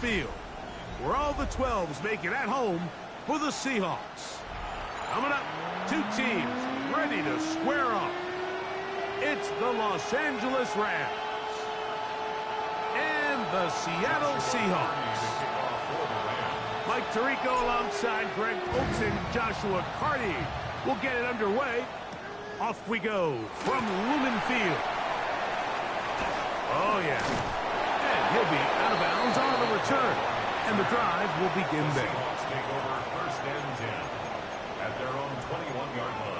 field, where all the 12s make it at home for the Seahawks. Coming up, two teams ready to square off. It's the Los Angeles Rams and the Seattle Seahawks. Mike Tirico alongside Greg Oates and Joshua Carty will get it underway. Off we go from Lumen Field. Oh, yeah. And he'll be out of bounds on the return. And the drive will begin there. Seahawks take over first and 10 at their own 21-yard line.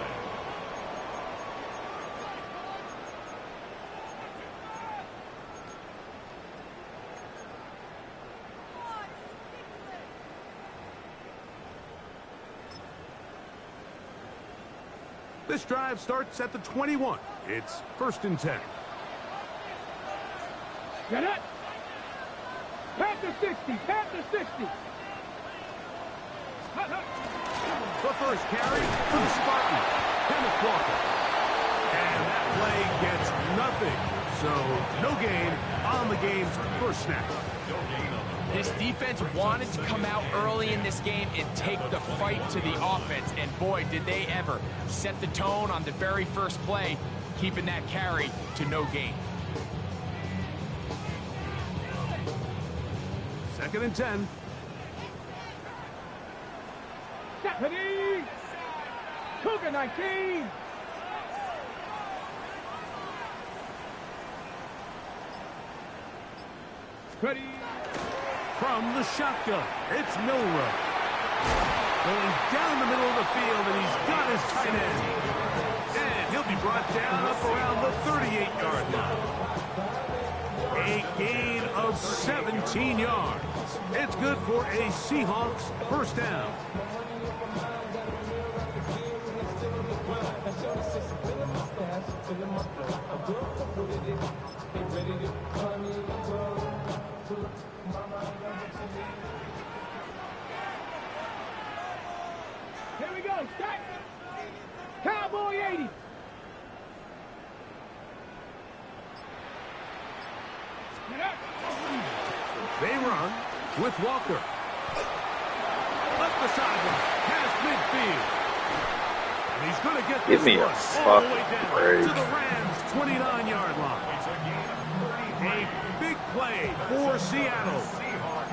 This drive starts at the 21. It's first and 10. Get it! Panther 60! Panther 60! The first carry for the Spartan, Kenneth Walker. And that play gets nothing. So no gain on the game's first snap. This defense wanted to come out early in this game and take the fight to the offense. And boy, did they ever set the tone on the very first play, keeping that carry to no gain. Second and 10. Stephanie! Cougar 19! Ready? From the shotgun, it's Milrow. Going down the middle of the field, and he's got his tight end. And he'll be brought down up around the 38-yard line. A gain of 17 yards. It's good for a Seahawks first down. Here we go, stack! Cowboy 80! Get up! They run with Walker. Up the sideline, past midfield. And he's going to get this one all the way down to the Rams' 29-yard line. A big play for Seattle.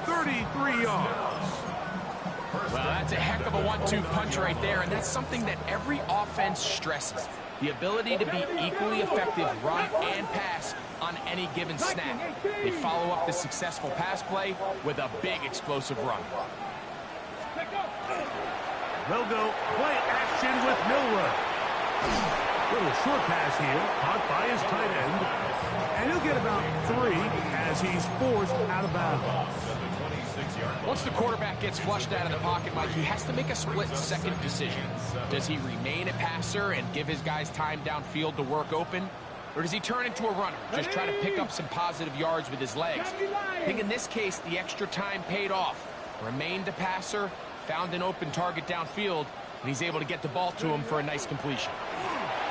33 yards. Well, that's a heck of a 1-2 punch right there, and that's something that every offense stresses. The ability to be equally effective run and pass on any given snap. They follow up the successful pass play with a big explosive run. They'll go play action with Milrow. Little short pass here, caught by his tight end. And he'll get about 3 as he's forced out of bounds. Once the quarterback gets flushed out of the pocket, Mike, he has to make a split-second decision. Does he remain a passer and give his guys time downfield to work open? Or does he turn into a runner, just try to pick up some positive yards with his legs? I think in this case, the extra time paid off. Remained a passer, found an open target downfield, and he's able to get the ball to him for a nice completion.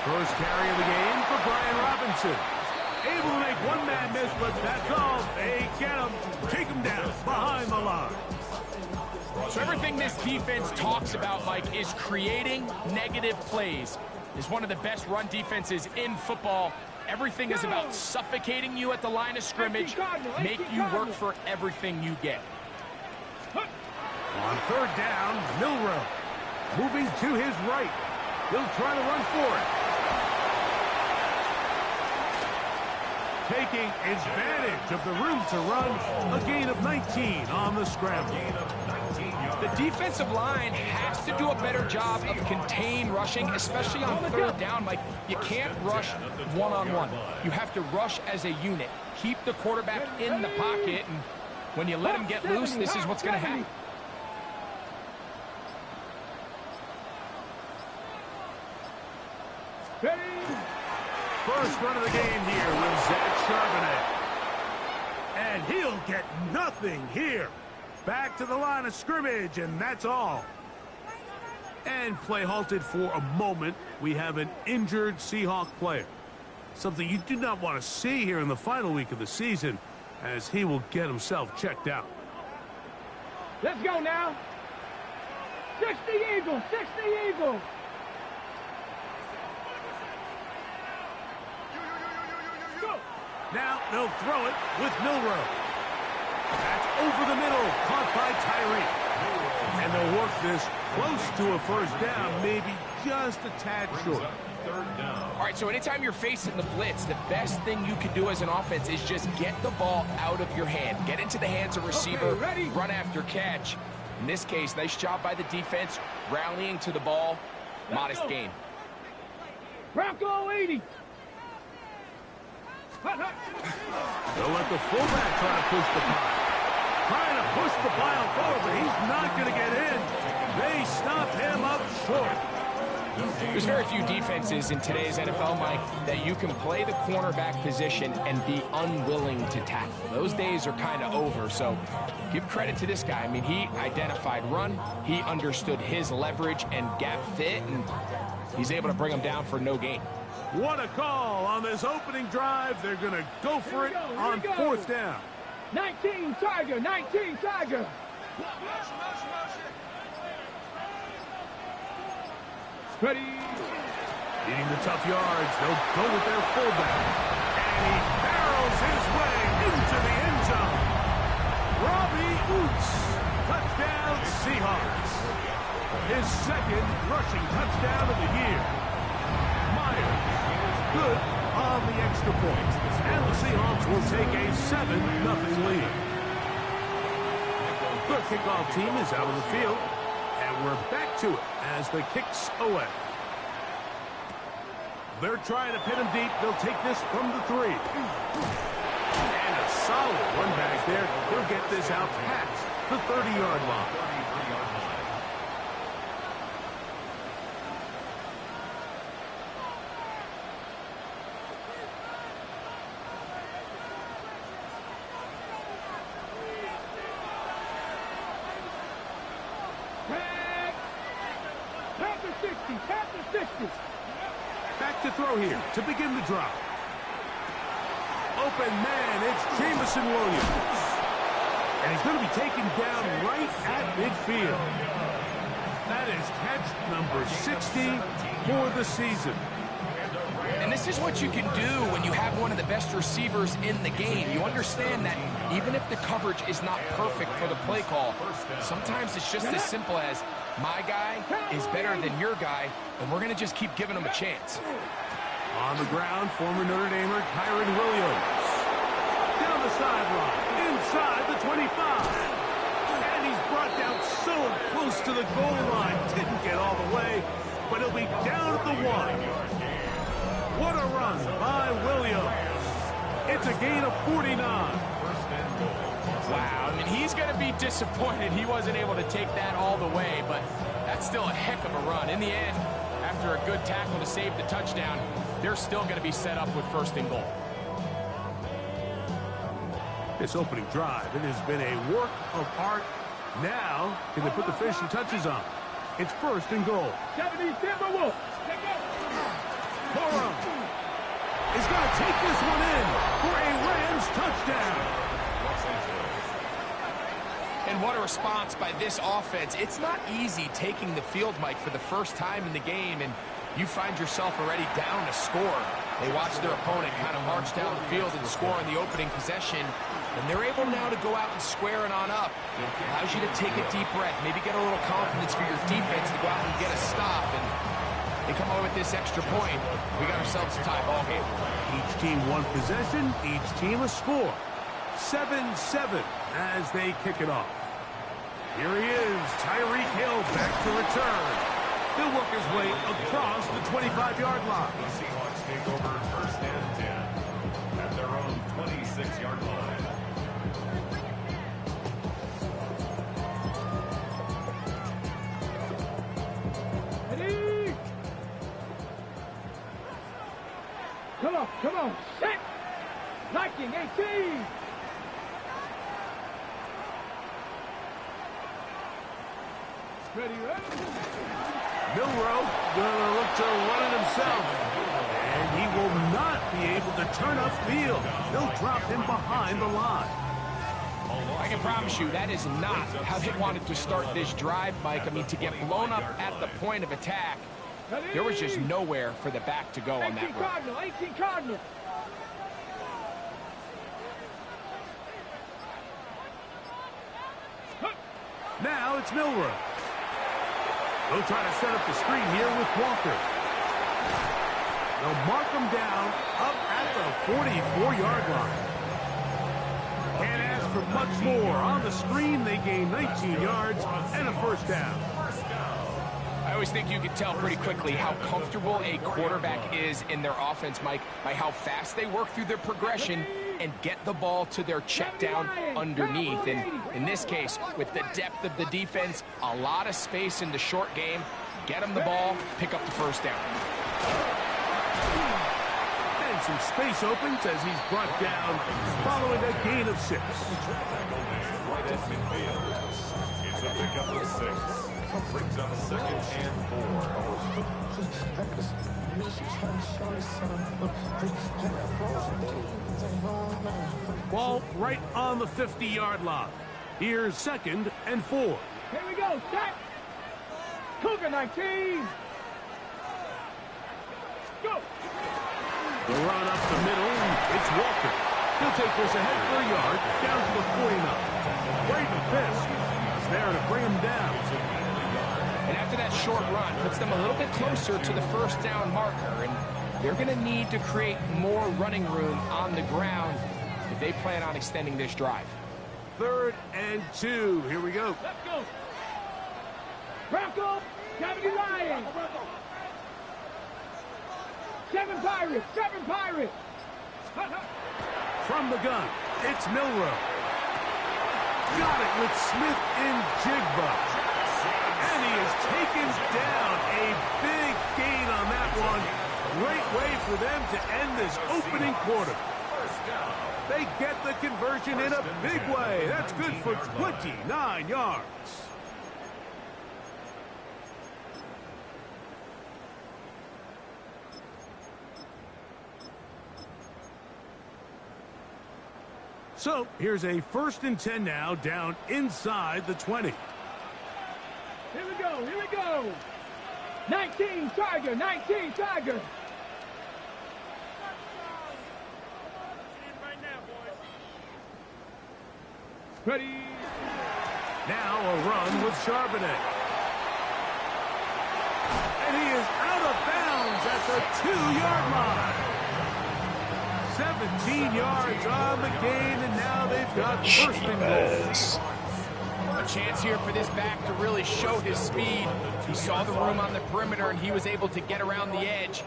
First carry of the game for Brian Robinson. Able to make one man miss, but that's all. They get him, take him down behind the line. So everything this defense talks about, Mike, is creating negative plays. It's one of the best run defenses in football. Everything is about suffocating you at the line of scrimmage, make you work for everything you get. On third down, Milrow moving to his right. He'll try to run for it. Taking advantage of the room to run, a gain of 19 on the scramble. The defensive line has to do a better job of contained rushing, especially on third down. Like, you can't rush one-on-one. You have to rush as a unit. Keep the quarterback in the pocket, and when you let him get loose, this is what's going to happen. First run of the game here with Zach Charbonnet. And he'll get nothing here. Back to the line of scrimmage, and that's all. And play halted for a moment. We have an injured Seahawk player. Something you do not want to see here in the final week of the season, as he will get himself checked out. Let's go now. 60 Eagles, 60 Eagles. Go. Now they'll throw it with Milrow. That's over the middle, caught by Tyreek. And they'll work this close to a first down, maybe just a tad short. Third down. All right, so anytime you're facing the blitz, the best thing you can do as an offense is just get the ball out of your hand. Get into the hands of receiver, ready? run after catch. In this case, nice job by the defense, rallying to the ball. Modest gain. Bronco 80. They'll let the fullback try to push the pile. Trying to push the pile forward, but he's not going to get in. They stop him up short. There's very few defenses in today's NFL, Mike, that you can play the cornerback position and be unwilling to tackle. Those days are kind of over, so give credit to this guy. I mean, he identified run, he understood his leverage and gap fit, and he's able to bring him down for no gain. What a call on this opening drive. They're going to go for it on fourth down. 19 Tiger, 19 Tiger. Ready. Needing the tough yards, they'll go with their fullback. And he barrels his way into the end zone. Robbie Oots, touchdown Seahawks. His second rushing touchdown of the year. Myers, good on the extra point. And the Seahawks will take a 7-0 lead. The kickoff team is out of the field. And we're back to it as the kick's away. They're trying to pin him deep. They'll take this from the 3. And a solid run back there. He'll get this out past the 30-yard line. Back to throw here to begin the drive. Open man, it's Jamison Williams. And he's going to be taken down right at midfield. That is catch number 60 for the season. And this is what you can do when you have one of the best receivers in the game. You understand that even if the coverage is not perfect for the play call, sometimes it's just as simple as my guy is better than your guy, and we're going to just keep giving him a chance. On the ground, former Notre Damer Kyron Williams. Down the sideline, inside the 25. And he's brought down so close to the goal line. Didn't get all the way, but he'll be down at the 1. What a run by Williams. It's a gain of 49. Wow, I mean, he's going to be disappointed he wasn't able to take that all the way, but that's still a heck of a run. In the end, after a good tackle to save the touchdown, they're still going to be set up with first and goal. This opening drive, it has been a work of art. Now, can they put the finishing touches on? It's first and goal. 70 Timberwolves. Corum is going to take this one in for a Rams touchdown. And what a response by this offense. It's not easy taking the field, Mike, for the first time in the game, and you find yourself already down a score. They watch their opponent kind of march down the field and score in the opening possession, and they're able now to go out and square it on up. Allows you to take a deep breath, maybe get a little confidence for your defense to go out and get a stop, and they come away with this extra point. We got ourselves a tie ball game. Each team one possession, each team a score. 7-7 as they kick it off. Here he is, Tyreek Hill back to return. He'll work his way across the 25-yard line. The Seahawks take over first and 10 at their own 26-yard line. Ready. Come on, set. Liking 18. Ready. Milrow gonna look to run it himself. And he will not be able to turn upfield. They'll drop him behind the line. I can promise you that is not how they wanted to start this drive, Mike. I mean, to get blown up at the point of attack, there was just nowhere for the back to go on that run. 18 Cardinal. Now it's Milrow. They'll try to set up the screen here with Walker. They'll mark him down up at the 44-yard line. Can't ask for much more. On the screen, they gain 19 yards and a first down. I always think you can tell pretty quickly how comfortable a quarterback is in their offense, Mike, by how fast they work through their progression and get the ball to their check down underneath. And in this case, with the depth of the defense, a lot of space in the short game, get them the ball, pick up the first down. And some space opens as he's brought down following a gain of 6. Right at midfield. It's a pickup of 6. Brings up 2nd and 4. Ball right on the 50-yard line. Here's 2nd and 4. Here we go. Set. Cougar 19. Go. The run up the middle. It's Walker. He'll take this ahead for a yard down to the 49. Braden Fisk is there to bring him down. And after that short run, puts them a little bit closer to the first down marker. And they're going to need to create more running room on the ground if they plan on extending this drive. 3rd and 2. Here we go. Let's go. Bronco. 70 Lions. 7 Pirates. 7 Pirates. From the gun, it's Milrow. Got it with Smith in Jigba. And he is taken down. A big gain on that one. Great way for them to end this opening quarter. They get the conversion in a big way. That's good for 29 yards. So here's a 1st and 10 now, down inside the 20. Here we go. Here we go. 19 Tiger. 19 Tiger. Ready. Now a run with Charbonnet. And he is out of bounds at the 2-yard line. 17 yards on the gain, and now they've got 1st and goal. A chance here for this back to really show his speed. He saw the room on the perimeter, and he was able to get around the edge.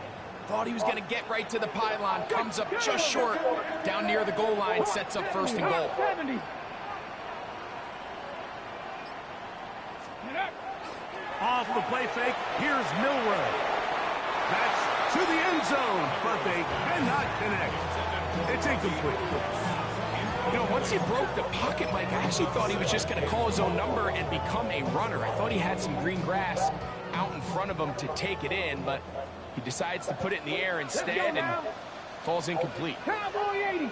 Thought he was going to get right to the pylon. Comes up just short. Down near the goal line, sets up 1st and goal. 70. Off the play fake, here's Milrow. That's to the end zone, but they cannot connect. It's incomplete. You know, once he broke the pocket, Mike, I actually thought he was just going to call his own number and become a runner. I thought he had some green grass out in front of him to take it in, but he decides to put it in the air instead and falls incomplete. Cowboy 80.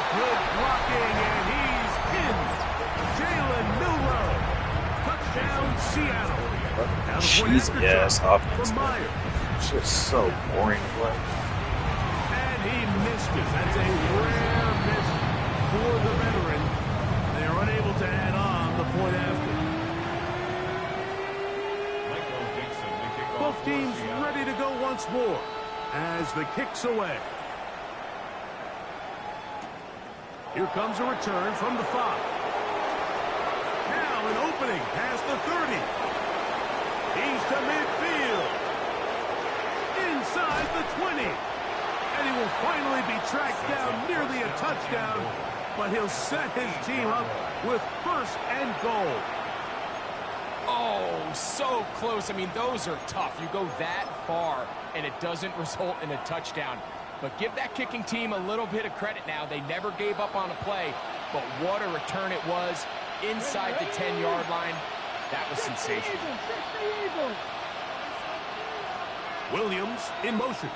Good blocking, and he's in. Jalen Milrow. Touchdown, Seattle. Now the point after Yes, offense. from Myers. It's just so boring play. And he missed it. That's a rare miss for the veteran. They are unable to add on the point after. Both teams ready to go once more as the kick's away. Here comes a return from the 5. Now an opening past the 30. He's to midfield. Inside the 20. And he will finally be tracked down, nearly a touchdown. But he'll set his team up with 1st and goal. Oh, so close. I mean, those are tough. You go that far, and it doesn't result in a touchdown. But give that kicking team a little bit of credit now. They never gave up on a play, but what a return it was inside the 10-yard line. That was sensational. Williams in motion.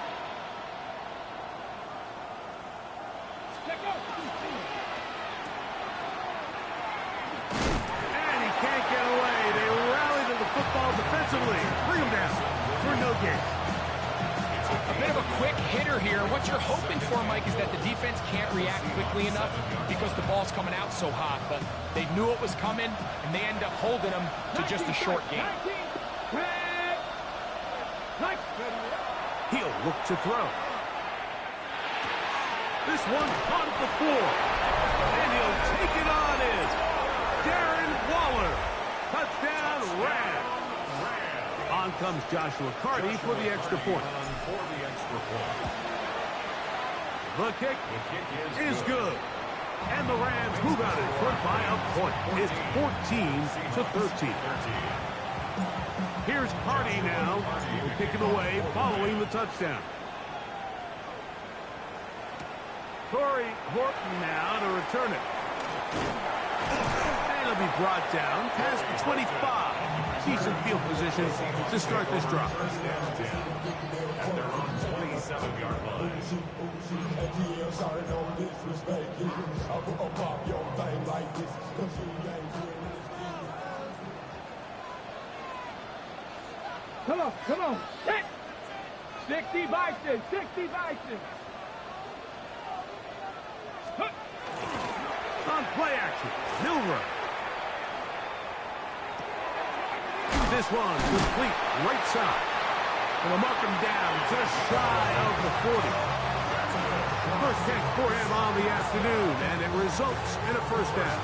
And he can't get away. They rally to the football defensively. Bring him down for no gain. A bit of a quick hitter here. What you're hoping for, Mike, is that the defense can't react quickly enough because the ball's coming out so hot. But they knew it was coming, and they end up holding them to just a short game. He'll look to throw. This one caught at the floor. And he'll take it on in. Darren Waller. Touchdown, Rams. On comes Joshua Carty for the extra point. The kick is good. And the Rams move out in front by a point. It's 14-13. Here's Carty now. He'll kick it away following the touchdown. Corey Horton now to return it. And it'll be brought down past the 25. Decent field position to start this drive. At their own 27-yard line. Come on, come on. 60 Bison, 60 Bison. On play action, Milrow. This one complete right side. And we'll mark him down just shy of the 40. First catch for him on the afternoon, and it results in a first down.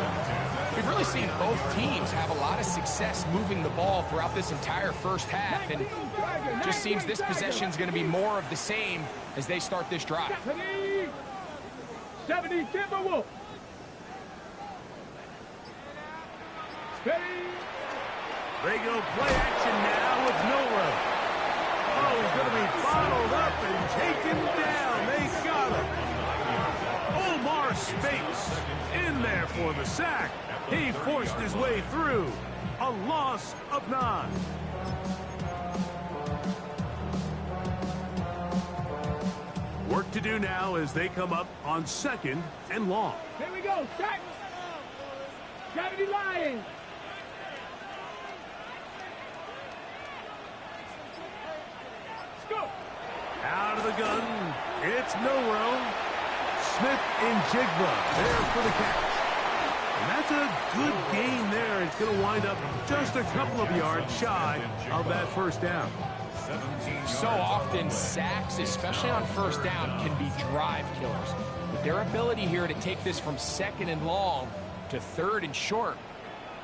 We've really seen both teams have a lot of success moving the ball throughout this entire first half, and it just seems this possession is going to be more of the same as they start this drive. 70 Timberwolves. They go play action now with Milrow. Oh, he's going to be bottled up and taken down. They got him. Omar Speights in there for the sack. He forced his way through. A loss of 9. Work to do now as they come up on 2nd and long. Here we go. Sack. 70 Lions. Out of the gun, it's Milrow. Smith and Jigba there for the catch. And that's a good gain there. It's going to wind up just a couple of yards shy of that first down. So often, sacks, especially on first down, can be drive killers. But their ability here to take this from 2nd and long to 3rd and short,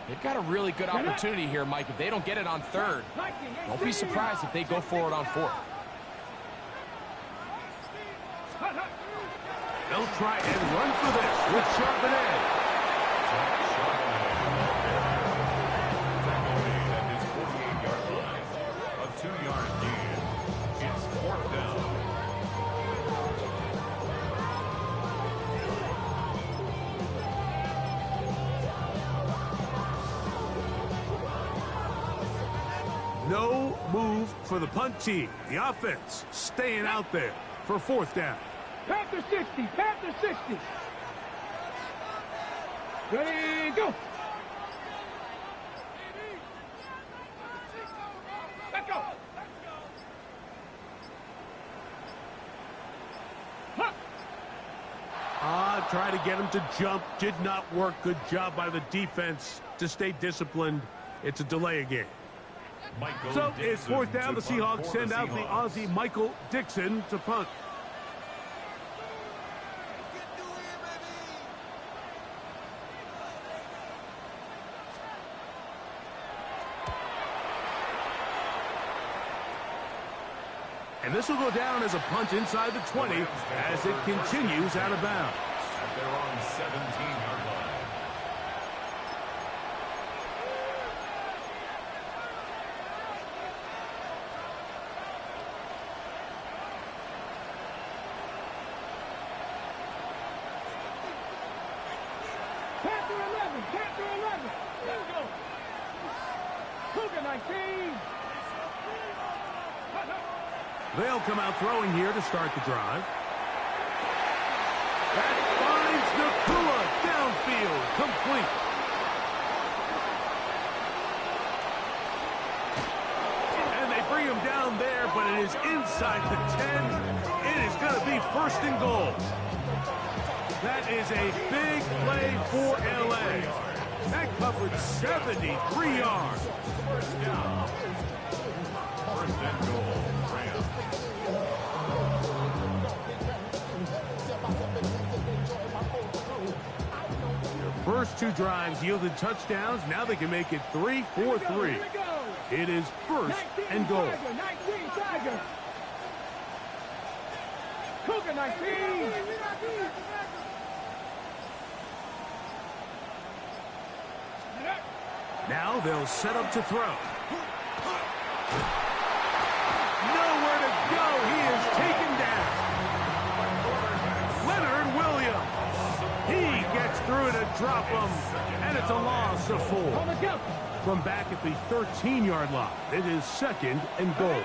they've got a really good opportunity here, Mike. If they don't get it on 3rd, don't be surprised if they go for it on 4th. They'll try and run for this with Sharpen edge. At his 48-yard line. A 2-yard gain. It's 4th down. No move for the punt team. The offense staying out there for 4th down. Panther 60, Panther 60. Ready, go. Let's go. Try to get him to jump. Did not work. Good job by the defense to stay disciplined. It's a delay again. So it's 4th down. The Seahawks send out the Aussie Michael Dixon to punt. And this will go down as a punt inside the 20 as it continues out of bounds. At their own 17-yard line. Panther 11, Panther 11. Let's go. Cougar 19. They'll come out throwing here to start the drive. That finds Nakua downfield, complete. And they bring him down there, but it is inside the 10. It is going to be 1st and goal. That is a big play for L.A. That covered 73 yards. 1st and goal. Rams. Their first 2 drives yielded touchdowns. Now they can make it 3-4-3. It is 1st and goal. 19 Tiger. Cougar 19. Now they'll set up to throw. Nowhere to go. He is taken down. Leonard Williams. He gets through to drop him, and it's a loss of 4. From back at the 13-yard line, it is 2nd and goal.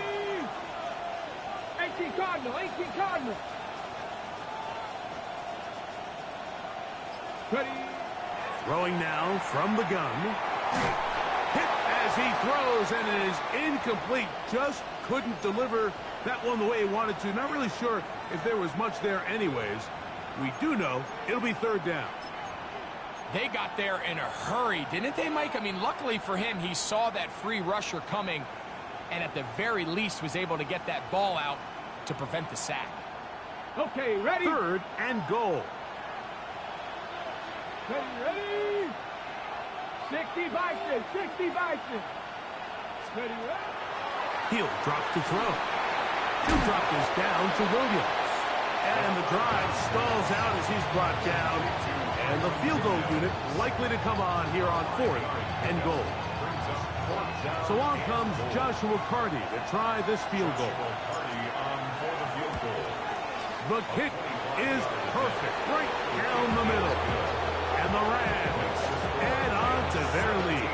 18 Cardinal, 18 Cardinal. Ready. Throwing now from the gun. Hit as he throws, and it is incomplete. Just couldn't deliver that one the way he wanted to. Not really sure if there was much there anyways. We do know it'll be 3rd down. They got there in a hurry, didn't they, Mike? I mean, luckily for him, he saw that free rusher coming and at the very least was able to get that ball out to prevent the sack. Okay, ready? 3rd and goal. Ready? 60 Bison, 60 Bison. Ready? He'll drop to throw. He'll drop this down to Williams. And the drive stalls out as he's brought down. And the field goal unit likely to come on here on 4th and goal. So on comes Joshua Carty to try this field goal. The kick is perfect, right down the middle. And the Rams add on to their lead.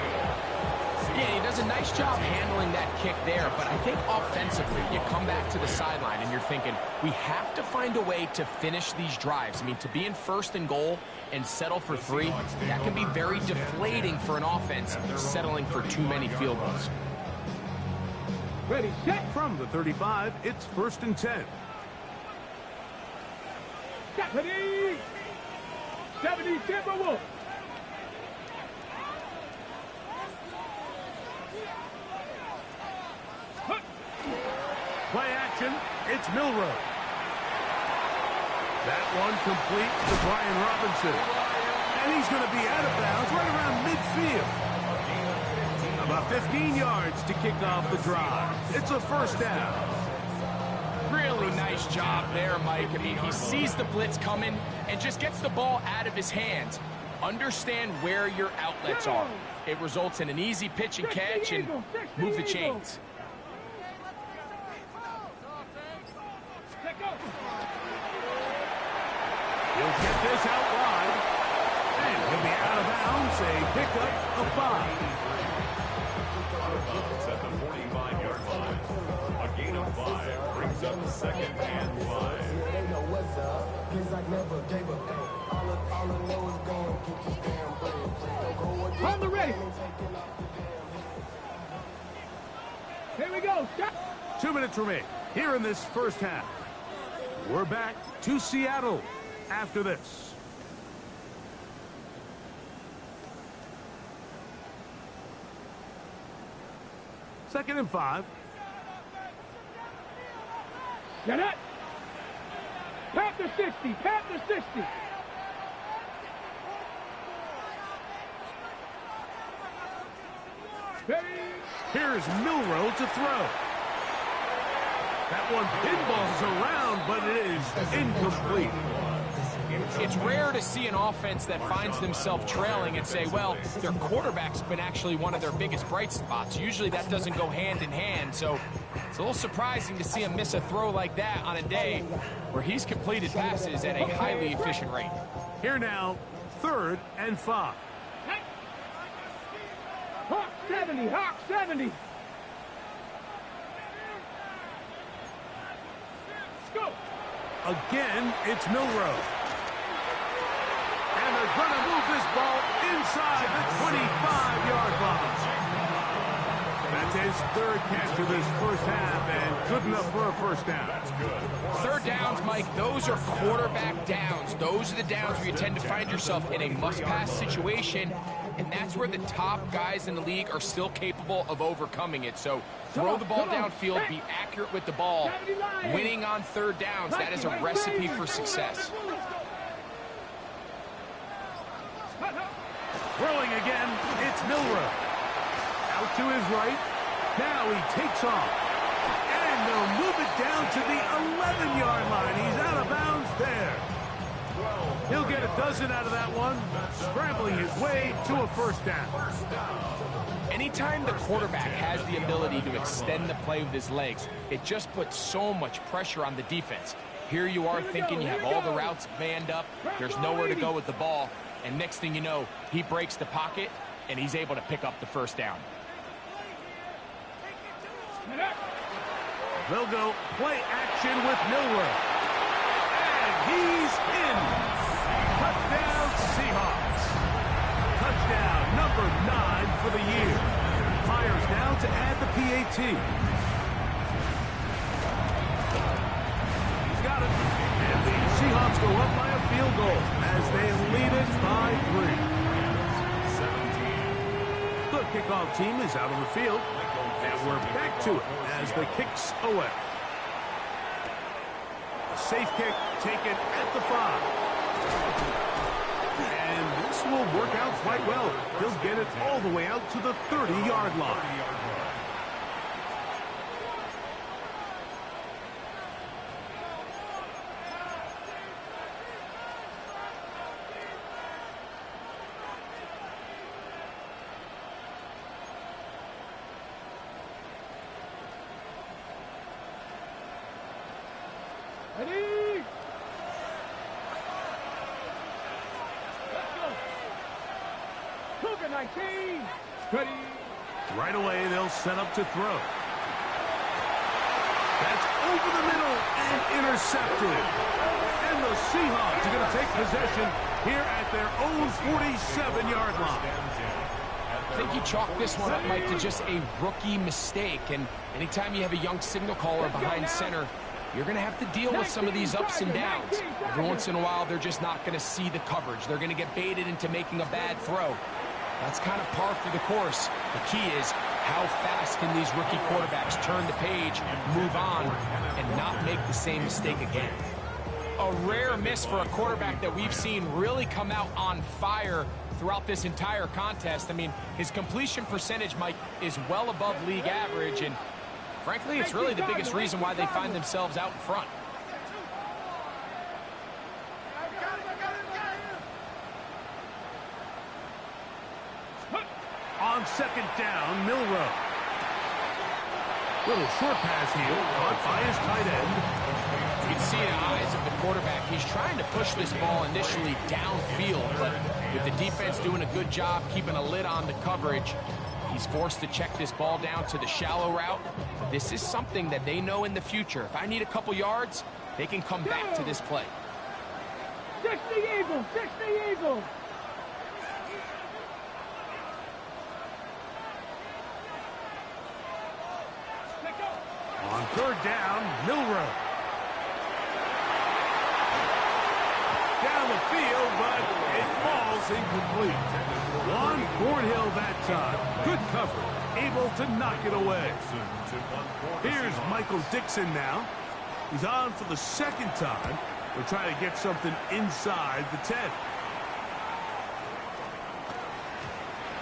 Yeah, he does a nice job handling that kick there, but I think offensively, you come back to the sideline and you're thinking, we have to find a way to finish these drives. I mean, to be in 1st and goal and settle for 3, that can be very deflating for an offense, settling for too many field goals. Ready, set. From the 35, it's 1st and 10. Ready. 70 Timberwolves. Play action, it's Milroe. That one complete to Brian Robinson. And he's going to be out of bounds right around midfield. About 15 yards to kick off the drive. It's a 1st down. Really nice job there, Mike. I mean, he sees the blitz coming and just gets the ball out of his hands. Understand where your outlets are. It results in an easy pitch and catch and move the chains. He'll get this out wide. And he'll be out of bounds. A pickup of 5. At the 45-yard line. A gain of 5 brings up 2nd and 5. On the ready. Here we go. Stop. 2 minutes remain here in this 1st half. We're back to Seattle after this. Second and 5. Get it. Panther 60. Panther 60. Ready. Here's Milroe to throw. That one pinballs around, but it is incomplete. It's rare to see an offense that finds themselves trailing and say, well, their quarterback's been actually one of their biggest bright spots. Usually that doesn't go hand in hand, so it's a little surprising to see him miss a throw like that on a day where he's completed passes at a highly efficient rate. Here now, 3rd and 5. Hawk 70. Hawk 70. Again, it's Milroe. And they're going to move this ball inside the 25-yard line. That's his third catch of this first half, and good enough for a first down. Third downs, Mike, those are quarterback downs. Those are the downs where you tend to find yourself in a must-pass situation, and that's where the top guys in the league are still capable of overcoming it. So throw the ball downfield, be accurate with the ball. Winning on third downs, that is a recipe for success. Throwing again, it's Milroe. Out to his right. Now he takes off. And they'll move it down to the 11-yard line. He's out of bounds there. He'll get a dozen out of that one, scrambling his way to a first down. Anytime the quarterback has the ability to extend the play with his legs, it just puts so much pressure on the defense. Here you are thinking you have all the routes manned up, there's nowhere to go with the ball, and next thing you know, he breaks the pocket, and he's able to pick up the first down. They'll go play action with Milroe. And he's in. Touchdown, Seahawks. Touchdown number 9 for the year. Fires now to add the PAT. He's got it. And the Seahawks go up by a field goal as they lead it by 3. The kickoff team is out on the field. And we're back to it as the kick's away. A safe kick taken at the 5. And this will work out quite well. He'll get it all the way out to the 30-yard line. Ready? Let's go. Cougar 19. Ready. Right away, they'll set up to throw. That's over the middle and intercepted. And the Seahawks are going to take possession here at their own 47-yard line. I think you chalk this one up, Mike, to just a rookie mistake. And anytime you have a young signal caller behind center, you're going to have to deal with some of these ups and downs. Every once in a while, they're just not going to see the coverage. They're going to get baited into making a bad throw. That's kind of par for the course. The key is how fast can these rookie quarterbacks turn the page, move on, and not make the same mistake again. A rare miss for a quarterback that we've seen really come out on fire throughout this entire contest. I mean, his completion percentage, Mike, is well above league average, and frankly, it's really the biggest reason why they find themselves out in front. On second down, Milroe. Little short pass here, caught by his tight end. You can see in the eyes of the quarterback, he's trying to push this ball initially downfield, but with the defense doing a good job keeping a lid on the coverage, he's forced to check this ball down to the shallow route. But this is something that they know in the future. If I need a couple yards, they can come back to this play. 60 Eagles, 60 Eagles. On third down, Milroe. Down the field, but it falls incomplete. On Thornhill that time. Good cover. Able to knock it away. Here's Michael Dixon now. He's on for the second time. We're trying to get something inside the 10.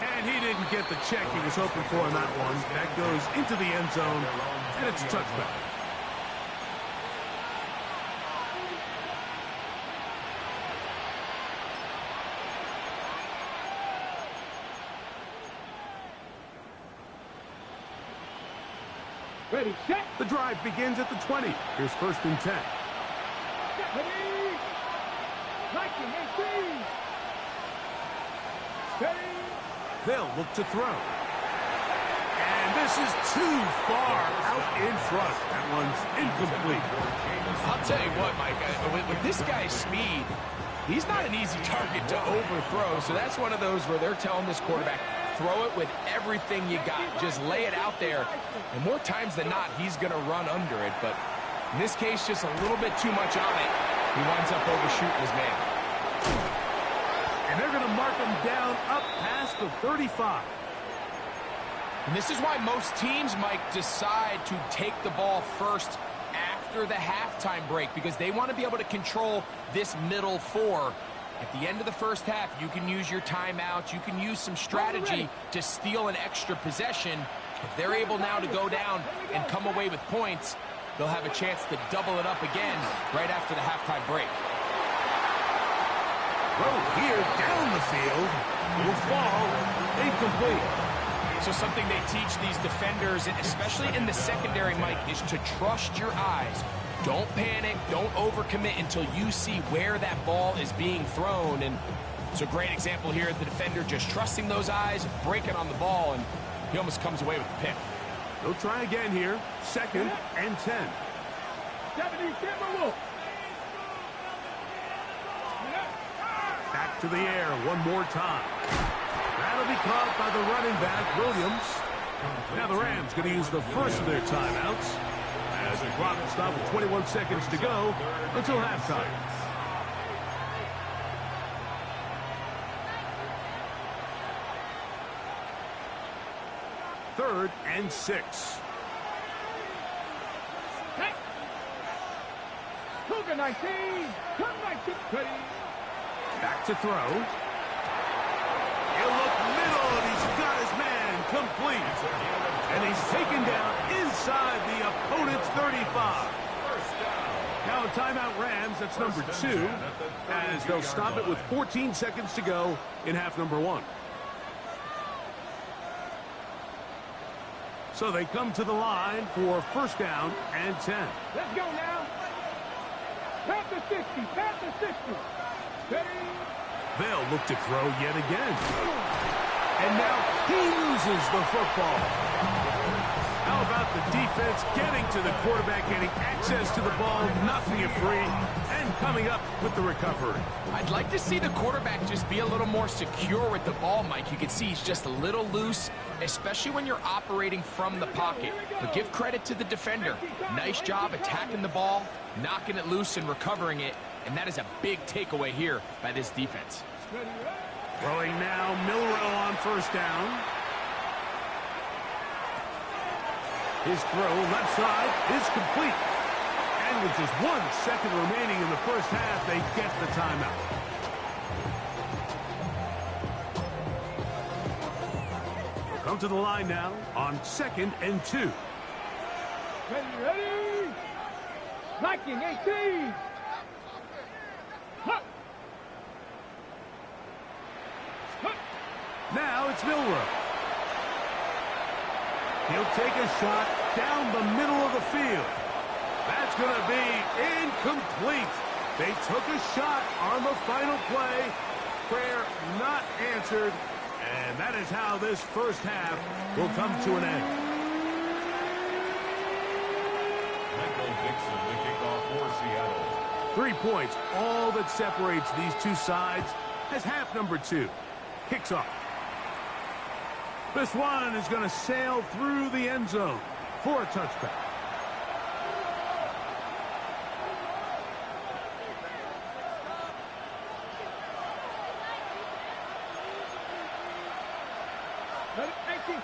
And he didn't get the check he was hoping for on that one. That goes into the end zone, and it's a touchback. Ready, set. The drive begins at the 20. Here's first and 10. Ready. 19, 18. Ready. They'll look to throw. And this is too far out in front. That one's incomplete. I'll tell you what, Mike, with this guy's speed, he's not an easy target to overthrow. So that's one of those where they're telling this quarterback, throw it with everything you got. Just lay it out there. And more times than not, he's going to run under it. But in this case, just a little bit too much on it. He winds up overshooting his man. And they're going to mark him down up past the 35. And this is why most teams, Mike, decide to take the ball first after the halftime break, because they want to be able to control this middle four. At the end of the first half, you can use your timeouts. You can use some strategy to steal an extra possession. If they're able now to go down and come away with points, they'll have a chance to double it up again right after the halftime break. Throw here down the field will fall incomplete. So something they teach these defenders, especially in the secondary, Mike, is to trust your eyes. Don't panic. Don't overcommit until you see where that ball is being thrown. And it's a great example here. The defender just trusting those eyes, breaking on the ball, and he almost comes away with the pick. They'll try again here. 2nd and 10. 70 Timberwolves. Back to the air one more time. That'll be caught by the running back, Williams. Now the Rams going to use the first of their timeouts as the clock will stop with 21 seconds to go until halftime. Third and 6. Cougar 19. Come 19. Back to throw. He'll look middle, and he's got his man complete. And he's taken down inside the opponent's 35. Now a timeout Rams, that's number 2, as they'll stop it with 14 seconds to go in half number 1. So they come to the line for first down and 10. Let's go now. Past the 60. Past the 60. Ready? They'll look to throw yet again. And now he loses the football. How about the defense getting to the quarterback, getting access to the ball, knocking it free, and coming up with the recovery? I'd like to see the quarterback just be a little more secure with the ball, Mike. You can see he's just a little loose, especially when you're operating from the pocket. But give credit to the defender. Nice job attacking the ball, knocking it loose and recovering it. And that is a big takeaway here by this defense. Throwing now, Milrow on first down. His throw left side is complete. And with just 1 second remaining in the first half, they get the timeout. We'll come to the line now on 2nd and 2. Ready? Viking 18. Now it's Milrow. He'll take a shot down the middle of the field. That's going to be incomplete. They took a shot on the final play. Prayer not answered. And that is how this first half will come to an end. Michael Dixon, the kickoff for Seattle. 3 points, all that separates these two sides as half number 2 kicks off. This one is going to sail through the end zone for a touchback.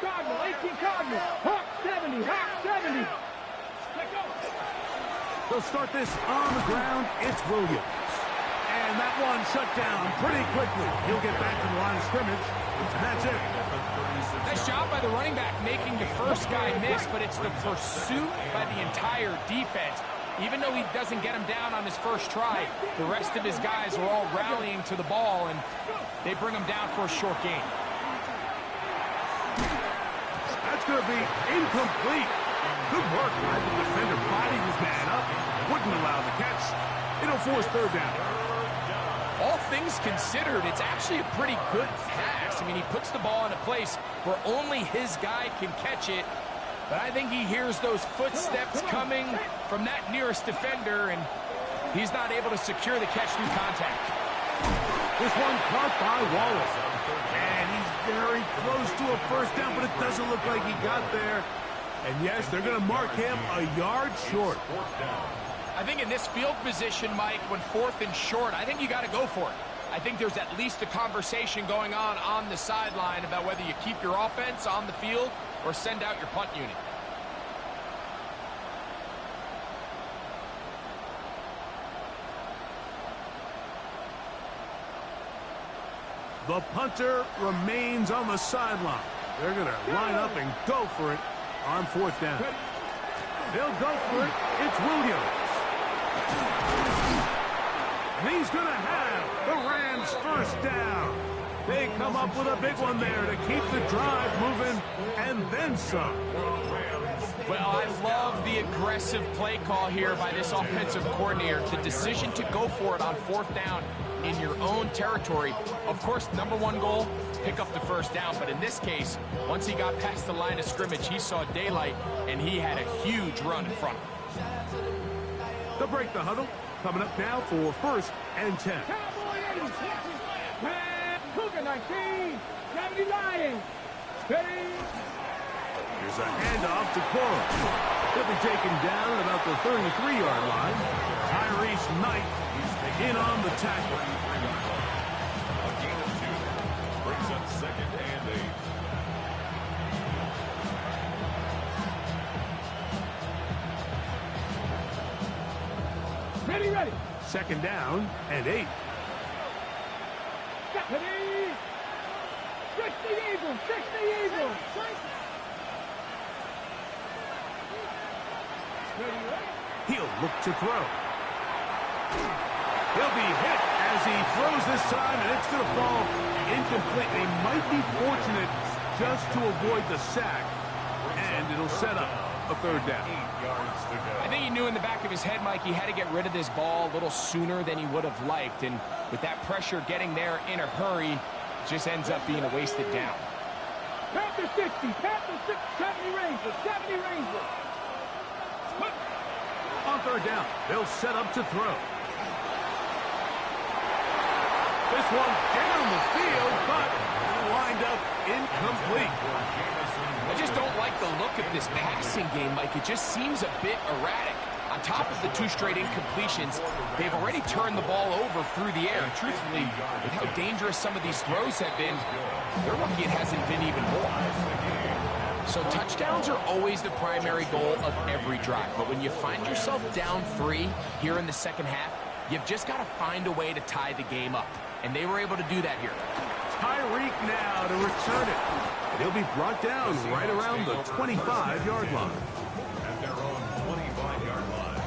Cardinal, 18 Cardinal. Hawk 70, Hawk 70. They'll start this on the ground. It's Williams. And that one shut down pretty quickly. He'll get back to the line of scrimmage, and that's it. Nice job by the running back making the first guy miss, but it's the pursuit by the entire defense. Even though he doesn't get him down on his first try, the rest of his guys are all rallying to the ball, and they bring him down for a short gain. That's going to be incomplete. Good work by the defender. Bodied his man up. Wouldn't allow the catch. It'll force third down. All things considered, it's actually a pretty good pass. I mean, he puts the ball in a place where only his guy can catch it. But I think he hears those footsteps coming from that nearest defender, and he's not able to secure the catch through contact. This one caught by Wallace. And he's very close to a first down, but it doesn't look like he got there. And yes, they're going to mark him a yard short. I think in this field position, Mike, when 4th and short, I think you got to go for it. I think there's at least a conversation going on the sideline about whether you keep your offense on the field or send out your punt unit. The punter remains on the sideline. They're going to line up and go for it on 4th down. They'll go for it. It's Williams. And he's going to have the Rams first down. They come up with a big one there to keep the drive moving and then some. Well, I love the aggressive play call here by this offensive coordinator. The decision to go for it on 4th down in your own territory. Of course, #1 goal, pick up the first down. But in this case, once he got past the line of scrimmage, he saw daylight, and he had a huge run in front of him. They'll break the huddle. Coming up now for 1st and 10. Cougar 19, 70 Lions. Steady. Here's a handoff to Cora. He'll be taken down at about the 33-yard line. Tyrese Knight in on the tackle. A gain of 2. Brings up 2nd and 8. Ready. 2nd down and 8. Ready. 60 Eagles. He'll look to throw. He'll be hit as he throws this time, and it's going to fall incomplete. They might be fortunate just to avoid the sack, and it'll set up a 3rd down. 8 yards to go. I think he knew in the back of his head, Mike, he had to get rid of this ball a little sooner than he would have liked. And with that pressure getting there in a hurry, it just ends up being a wasted down. Panther 60, Panther 70 Rangers, 70 Rangers. On 3rd down, they'll set up to throw. This one down the field, but lined up incomplete. I just don't like the look of this passing game, Mike. It just seems a bit erratic. On top of the 2 straight incompletions, they've already turned the ball over through the air. And truthfully, with how dangerous some of these throws have been, they're lucky it hasn't been even more. So touchdowns are always the primary goal of every drive. But when you find yourself down 3 here in the second half, you've just got to find a way to tie the game up. And they were able to do that here. Tyreek now to return it. He'll be brought down right around the 25-yard line. At their own 25-yard line.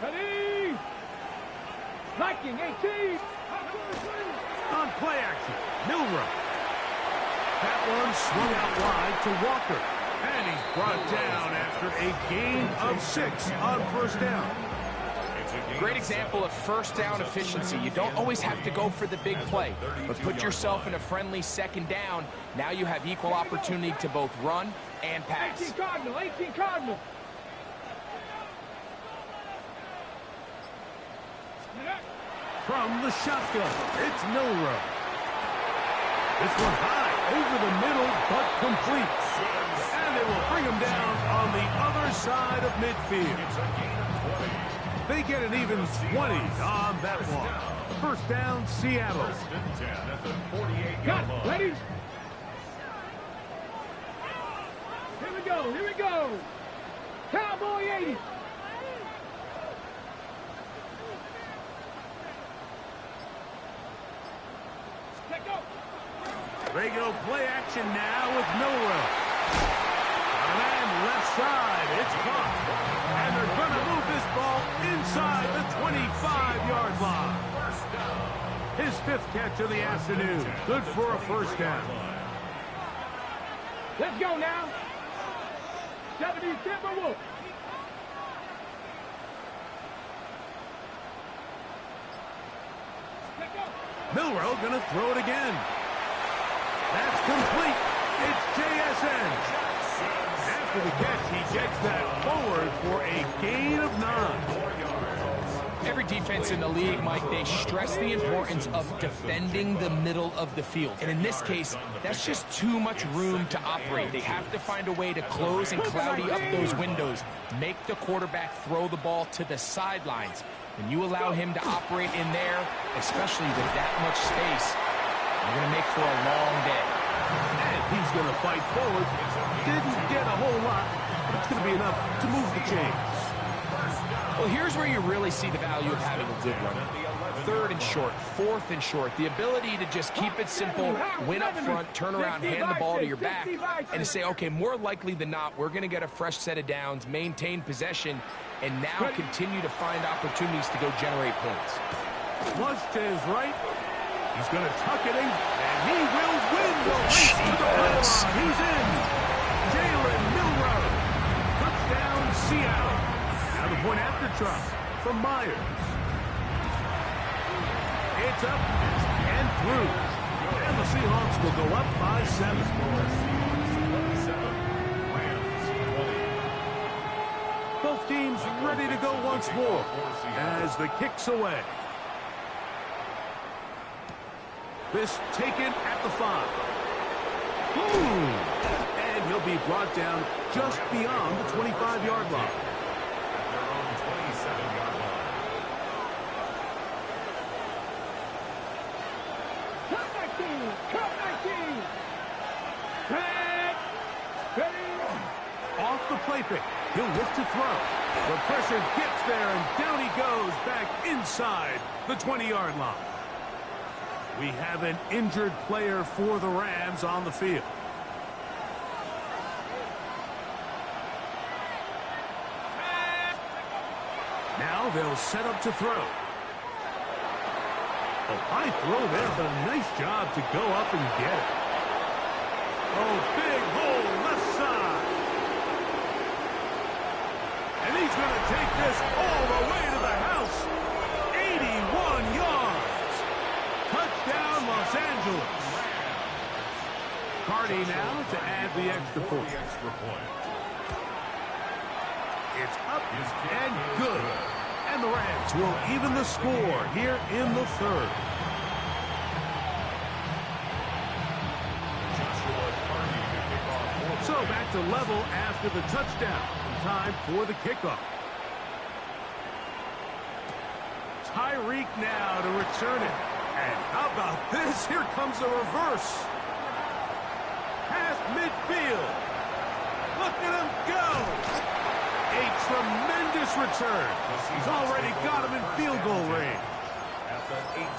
Ready. Viking 18. On play action, Milrow. That one swung out wide to Walker. And he's brought down after a gain of 6 on 1st down. Great example of first down efficiency. You don't always have to go for the big play, but put yourself in a friendly 2nd down. Now you have equal opportunity to both run and pass. 18 Cardinal, 18 Cardinal. From the shotgun, it's Milrow. This one high over the middle, but complete. And they will bring him down on the other side of midfield. They get an even 20 on that one. 1st down, Seattle. 1st and 10 at the 48-yard line. Ready? Here we go. Cowboy 80. Let go. They go play action now with Milrow. And left side, it's caught. And they're going to move this ball inside the 25-yard line. His 5th catch of the afternoon. Good for a 1st down. Let's go now. 70 Timberwolves. Milroe gonna throw it again. That's complete. It's JSN. After the catch, he gets that forward for a gain of 9. Every defense in the league, Mike, they stress the importance of defending the middle of the field. And in this case, that's just too much room to operate. They have to find a way to close and cloudy up those windows, make the quarterback throw the ball to the sidelines. When you allow him to operate in there, especially with that much space, you're going to make for a long day. And he's going to fight forward. Didn't get a whole lot, but it's going to be enough to move the chains. Well, here's where you really see the value of having a good runner. 3rd and short, 4th and short. The ability to just keep it simple, win up front, turn around, hand the ball to your back, and to say, okay, more likely than not, we're going to get a fresh set of downs, maintain possession, and now continue to find opportunities to go generate points. Flush to his right. He's going to tuck it in, and he will win the race to the pylon. He's in. Jalen Milroe. Touchdown, Seattle. Now the point after try from Myers. It's up and through. And the Seahawks will go up by 7. Both teams ready to go once more as the kick's away. This taken at the 5. And he'll be brought down just beyond the 25-yard line. Off the play fake. He'll look to throw. The pressure gets there, and down he goes back inside the 20-yard line. We have an injured player for the Rams on the field. Now they'll set up to throw. A high throw there, but a nice job to go up and get it. Oh, big hole left side. And he's going to take this all the way to the house. 81 yards. Touchdown, Los Angeles. Cardi now to add the extra point. It's up and good. And the Rams will even the score here in the 3rd. So back to level after the touchdown. Time for the kickoff. Tyreek now to return it. And how about this? Here comes a reverse. Past midfield. Look at him go. A tremendous return. He's already got him in field goal range.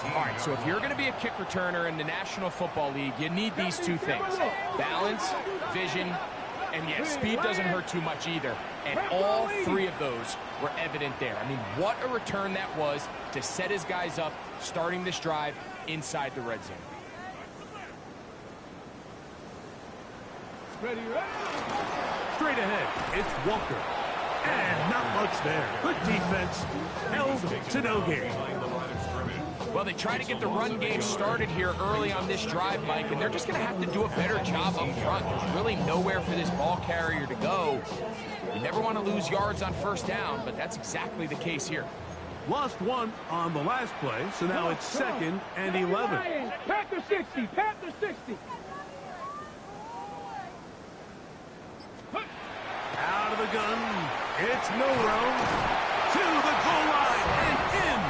All right, so if you're going to be a kick returner in the National Football League, you need these two things. Balance, vision, and yes, speed doesn't hurt too much either. And all 3 of those were evident there. I mean, what a return that was to set his guys up, starting this drive inside the red zone. Straight ahead, it's Walker. And not much there. Good defense. Held to no gain. Well, they try to get the run game started here early on this drive, Mike, and they're just going to have to do a better job up front. There's really nowhere for this ball carrier to go. You never want to lose yards on first down, but that's exactly the case here. Lost 1 on the last play, so now it's 2nd and 11. Panther 60, Panther 60. Out of the gun, it's Milroe to the goal line and in.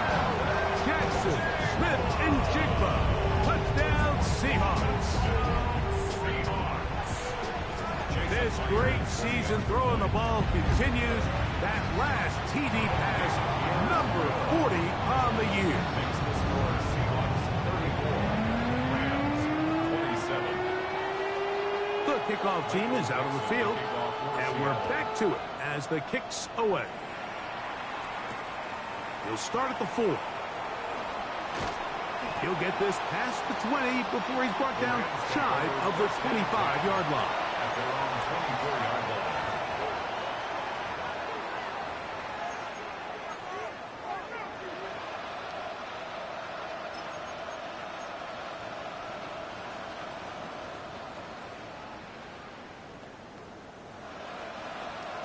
Jackson, Smith, and Jigba. Touchdown, Seahawks. This great season throwing the ball continues. That last TD pass, number 40 on the year. The kickoff team is out of the field. And we're back to it as the kick's away. He'll start at the 4. He'll get this past the 20 before he's brought down shy of the 25-yard line.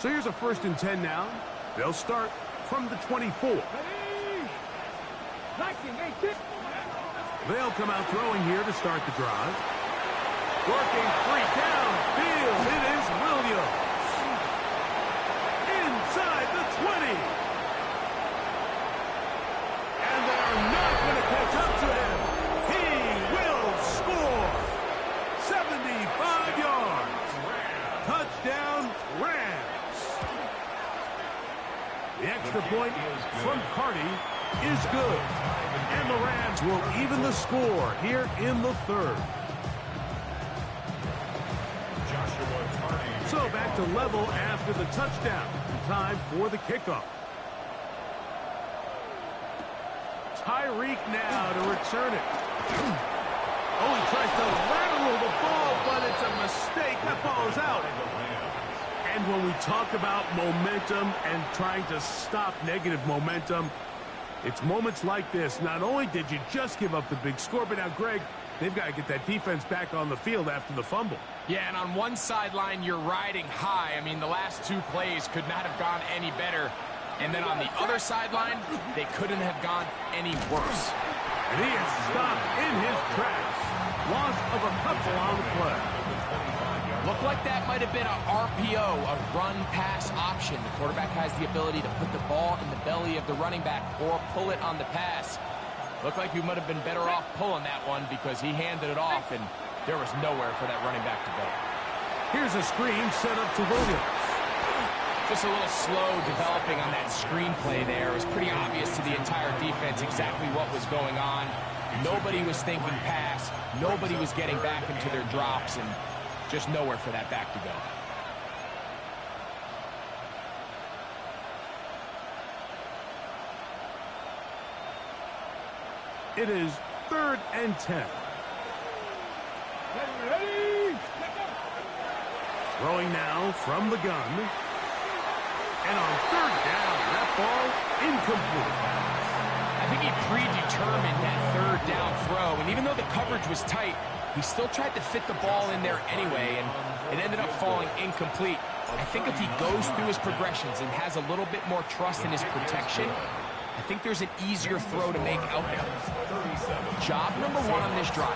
So here's a 1st and 10 now. They'll start from the 24. They'll come out throwing here to start the drive. Working 3 downfield. It is Williams. Inside the 20. And they're not going to catch up to him. He will score. 75 yards. Touchdown, Rams. The extra point from Carty is good. And the Rams will even the score here in the 3rd. So back to level after the touchdown. Time for the kickoff. Tyreek now to return it. Oh, he tries to lateral the ball, but it's a mistake. That ball is out. And when we talk about momentum and trying to stop negative momentum, it's moments like this. Not only did you just give up the big score, but now, Greg, they've got to get that defense back on the field after the fumble. Yeah, and on one sideline, you're riding high. I mean, the last 2 plays could not have gone any better. And then on the other sideline, they couldn't have gone any worse. And he is stopped in his tracks. Loss of a couple on the play. Looked like that might have been a RPO, a run-pass option. The quarterback has the ability to put the ball in the belly of the running back or pull it on the pass. Looked like he might have been better off pulling that one because he handed it off, and there was nowhere for that running back to go. Here's a screen set up to Williams. Just a little slow developing on that screenplay there. It was pretty obvious to the entire defense exactly what was going on. Nobody was thinking pass. Nobody was getting back into their drops, and just nowhere for that back to go. It is 3rd and 10. Throwing now from the gun. And on 3rd down, that ball incomplete. I think he predetermined that 3rd down throw, and even though the coverage was tight, he still tried to fit the ball in there anyway, and it ended up falling incomplete. I think if he goes through his progressions and has a little bit more trust in his protection, I think there's an easier throw to make out there. Job number 1 on this drive,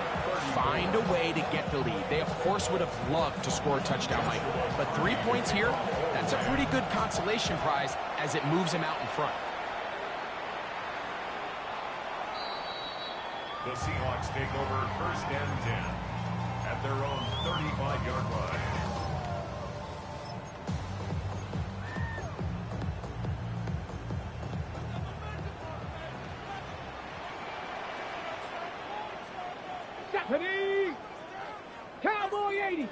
find a way to get the lead. They, of course, would have loved to score a touchdown, Mike. But 3 points here, that's a pretty good consolation prize as it moves him out in front. The Seahawks take over 1st and 10 at their own 35-yard line. Ready? Cowboy 80.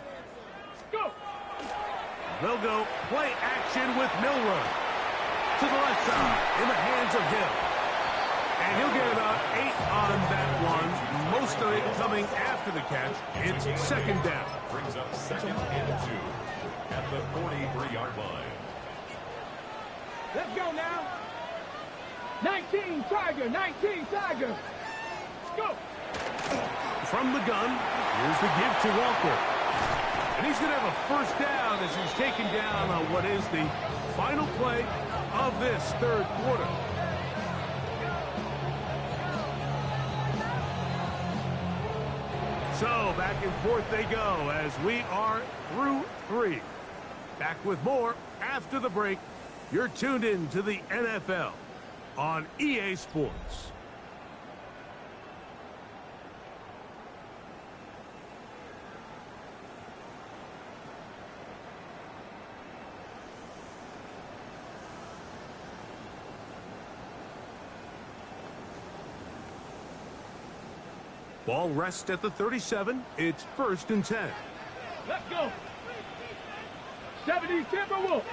Go. They'll go play action with Milroe. To the left side, in the hands of Hill. And he'll get about 8 on that one. Most of it coming after the catch. It's 2nd down. Brings up 2nd and 2 at the 43-yard line. Let's go now. 19 Tiger, 19 Tiger. Let's go. From the gun, here's the give to Walker. And he's going to have a 1st down as he's taken down on what is the final play of this 3rd quarter. So back and forth they go as we are through 3. Back with more after the break. You're tuned in to the NFL on EA Sports. Ball rests at the 37. It's 1st and 10. Let's go. 70 Timberwolves.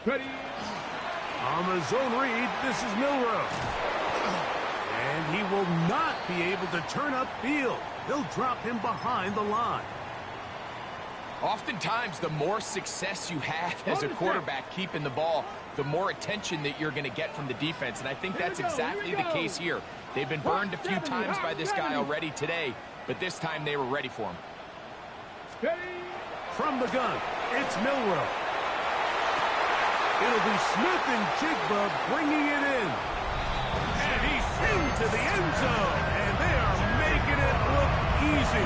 Ready. On the zone read, this is Milroe. And he will not be able to turn upfield. They'll drop him behind the line. Oftentimes, the more success you have as a quarterback keeping the ball, the more attention that you're going to get from the defense. And I think that's exactly the case here. They've been burned a few times by this guy already today, but this time they were ready for him. Ready. From the gun, it's Milrow. It'll be Smith and Jigba bringing it in. And he's into the end zone. And they are making it look easy.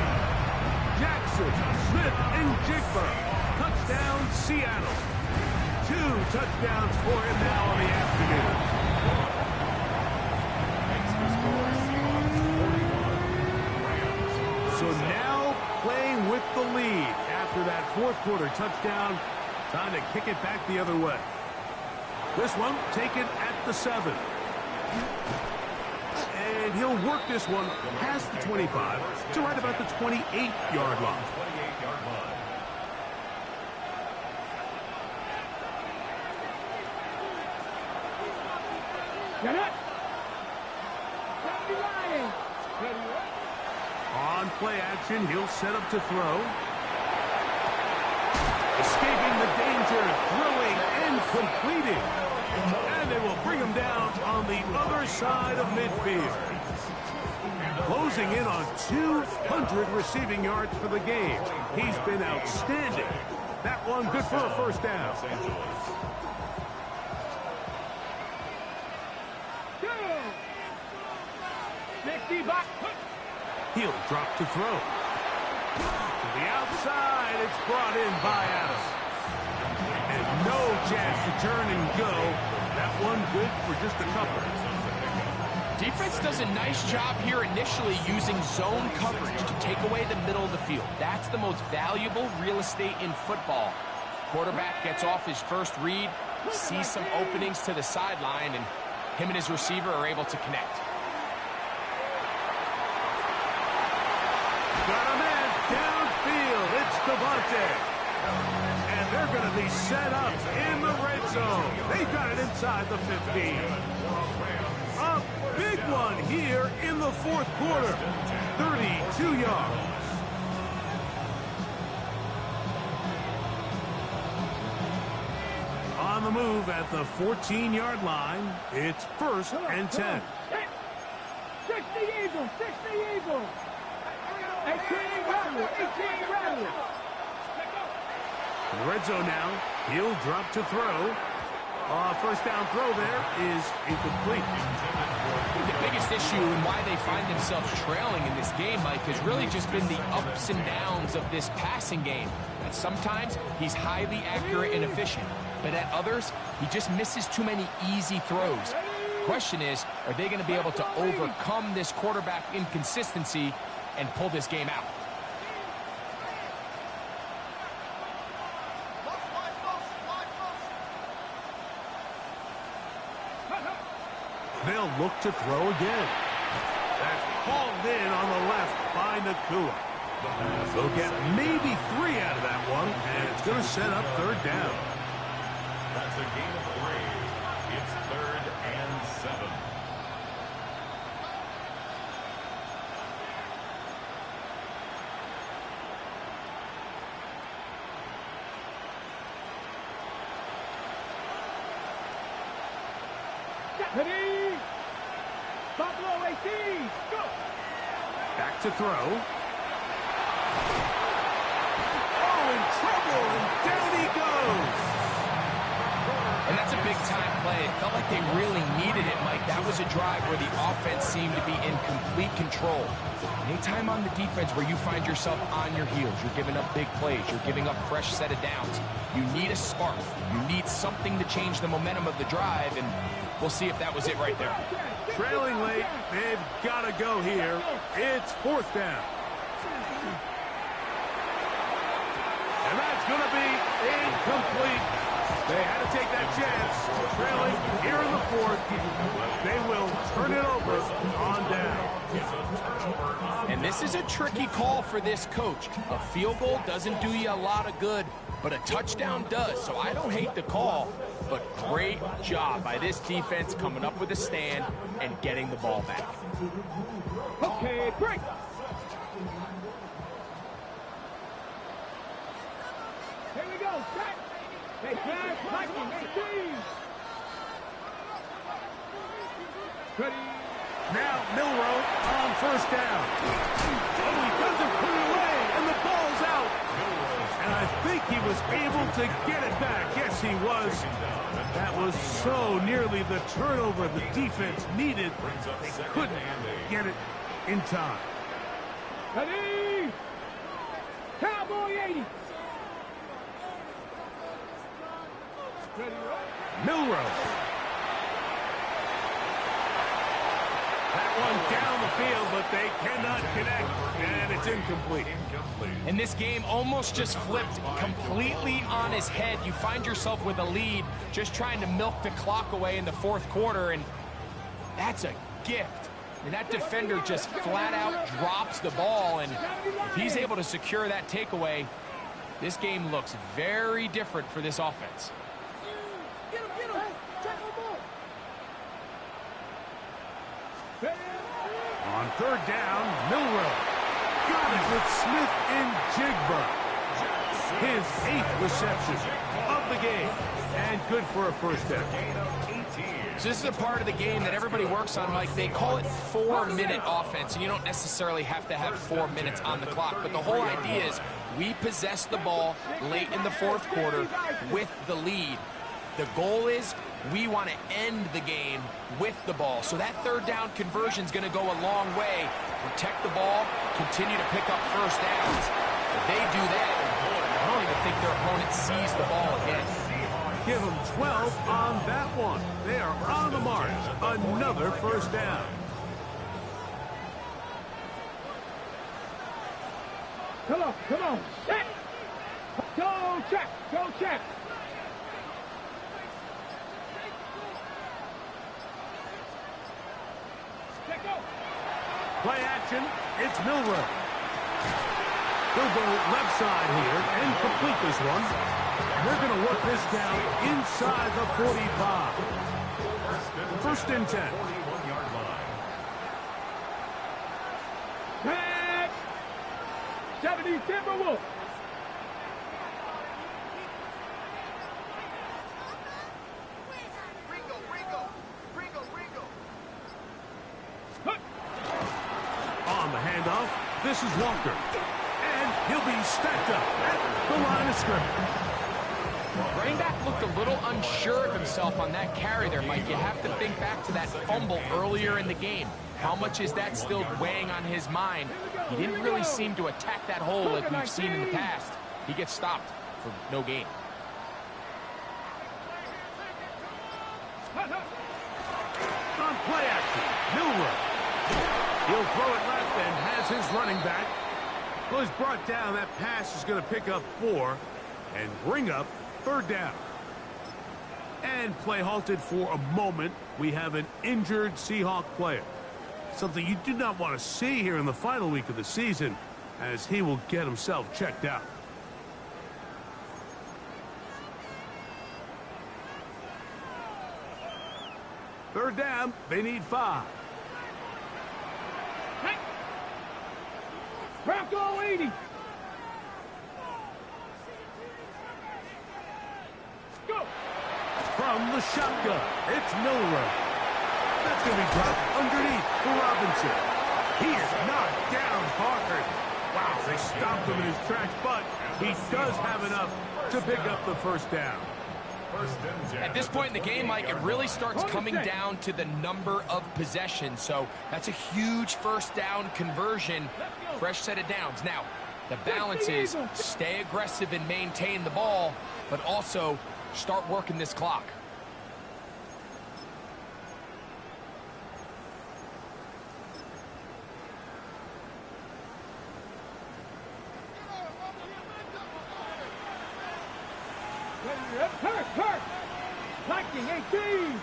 Jackson, Smith, and Jigba. Touchdown, Seattle. 2 touchdowns for him now on the afternoon. So now playing with the lead after that fourth quarter touchdown. Time to kick it back the other way. This one taken at the 7. And he'll work this one past the 25 to right about the 28-yard line. Get it. On play action, he'll set up to throw. Escaping the danger, throwing and completing. And they will bring him down on the other side of midfield. Closing in on 200 receiving yards for the game. He's been outstanding. That one good for a first down. He'll drop to throw. To the outside, it's brought in by Adams. And no chance to turn and go. That one good for just a couple. Defense does a nice job here initially using zone coverage to take away the middle of the field. That's the most valuable real estate in football. Quarterback gets off his first read, sees some openings to the sideline, and him and his receiver are able to connect. Got a man downfield. It's Devontae. And they're going to be set up in the red zone. They've got it inside the 15. A big one here in the fourth quarter. 32 yards. On the move at the 14-yard line. It's 1st and 10. 60 Eagles, 60 Eagles. 18 Rattler, 18 Rattler. In the red zone now, he'll drop to throw. First down throw there is incomplete. The biggest issue and why they find themselves trailing in this game, Mike, has really just been the ups and downs of this passing game. And sometimes he's highly accurate and efficient, but at others, he just misses too many easy throws. Question is, are they going to be able to overcome this quarterback inconsistency and pull this game out? They'll look to throw again. That's hauled in on the left by Nakua. They'll get maybe 3 out of that one, and it's going to set up 3rd down. That's a gain of 3. It's 3rd and 7. Ready? Buffalo 18, go! Back to throw. Oh, in trouble, and down he goes. And that's a big-time play. It felt like they really needed it, Mike. That was a drive where the offense seemed to be in complete control. Anytime on the defense where you find yourself on your heels, you're giving up big plays, you're giving up fresh set of downs, you need a spark. You need something to change the momentum of the drive, and we'll see if that was it right there. Trailing late, they've got to go here. It's 4th down. And that's going to be incomplete. They had to take that chance. Trailing here in the 4th. They will turn it over on down. And this is a tricky call for this coach. A field goal doesn't do you a lot of good, but a touchdown does. So I don't hate the call, but great job by this defense coming up with a stand and getting the ball back. Okay, break. Here we go, set. They pass, Viking, 18. Ready. Now Milrow on 1st down. Oh, he doesn't put it away, and the ball's out. And I think he was able to get it back. Yes, he was. That was so nearly the turnover the defense needed. They couldn't get it in time. Ready? Cowboy 80. Ready, Milrow. That one down the field, but they cannot connect, and it's incomplete. And this game almost just flipped completely on his head. You find yourself with a lead, just trying to milk the clock away in the fourth quarter, and that's a gift. And that defender just flat out drops the ball, and if he's able to secure that takeaway, this game looks very different for this offense. On third down, Milrow got it with Smith and Jigba. His 8th reception of the game, and good for a first down. So this is a part of the game that everybody works on, Mike. They call it 4-minute offense, and you don't necessarily have to have 4 minutes on the clock, but the whole idea is we possess the ball late in the fourth quarter with the lead. The goal is we want to end the game with the ball. So that third down conversion is going to go a long way. Protect the ball, continue to pick up first downs. If they do that, I don't even think their opponent sees the ball again. Give them 12 on that one. They are on the march. Another first down. Come on, come on. Check. Go check, go check. Check go. Play action. It's Milrow. He'll go left side here and complete this one. They're going to work this down inside the 45. First and 10. 70 Timberwolves. On the handoff, this is Walker. And he'll be stacked up at the line of scrimmage. Running back looked a little unsure of himself on that carry there, Mike. You have to think back to that fumble earlier in the game. How much is that still weighing on his mind? He didn't really seem to attack that hole like we've seen in the past. He gets stopped for no gain. On play action, Milrow. He'll throw it left and has his running back. Well, he's brought down. That pass is going to pick up 4 and bring up third down. And play halted for a moment. We have an injured Seahawk player. Something you do not want to see here in the final week of the season, as he will get himself checked out. Third down, they need 5. Hey. Bronco 80. Go. From the shotgun, it's Milrow. That's going to be dropped underneath for Robinson. He is knocked down hard. Wow, they stopped him in his tracks, but he does have enough to pick up the first down. At this point in the game, Mike, it really starts coming down to the number of possessions. So that's a huge first down conversion, fresh set of downs. Now, the balance is stay aggressive and maintain the ball, but also start working this clock. Hurt. Lightning 18.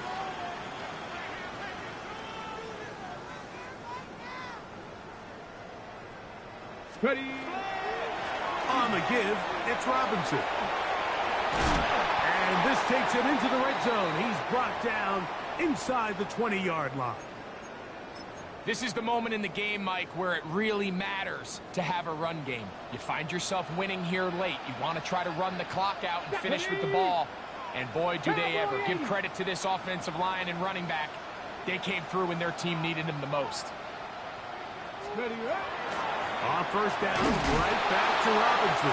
Ready. On the give, it's Robinson. And this takes him into the red zone. He's brought down inside the 20-yard line. This is the moment in the game, Mike, where it really matters to have a run game. You find yourself winning here late. You want to try to run the clock out and finish with the ball. And boy, do they ever. Give credit to this offensive line and running back. They came through when their team needed them the most. Ready. On first down, right back to Robinson.